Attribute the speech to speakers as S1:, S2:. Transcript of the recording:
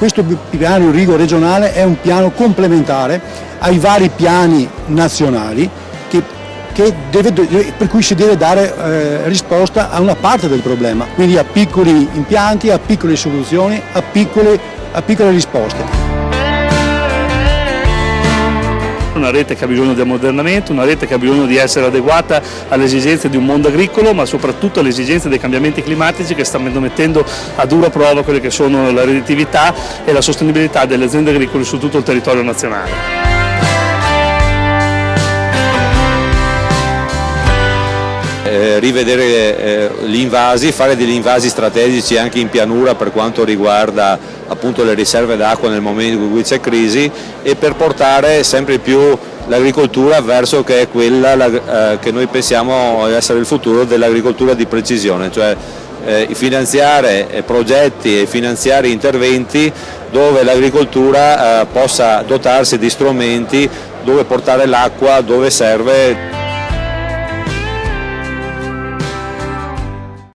S1: questo piano irriguo regionale è un piano complementare ai vari piani nazionali per cui si deve dare risposta a una parte del problema, quindi a piccoli impianti, a piccole soluzioni, a piccole risposte.
S2: Una rete che ha bisogno di ammodernamento, una rete che ha bisogno di essere adeguata alle esigenze di un mondo agricolo, ma soprattutto alle esigenze dei cambiamenti climatici che stanno mettendo a dura prova quelle che sono la redditività e la sostenibilità delle aziende agricole su tutto il territorio nazionale.
S3: Rivedere gli invasi, fare degli invasi strategici anche in pianura per quanto riguarda appunto le riserve d'acqua nel momento in cui c'è crisi, e per portare sempre più l'agricoltura verso che è quella che noi pensiamo essere il futuro dell'agricoltura di precisione, cioè finanziare progetti e finanziare interventi dove l'agricoltura possa dotarsi di strumenti, dove portare l'acqua dove serve.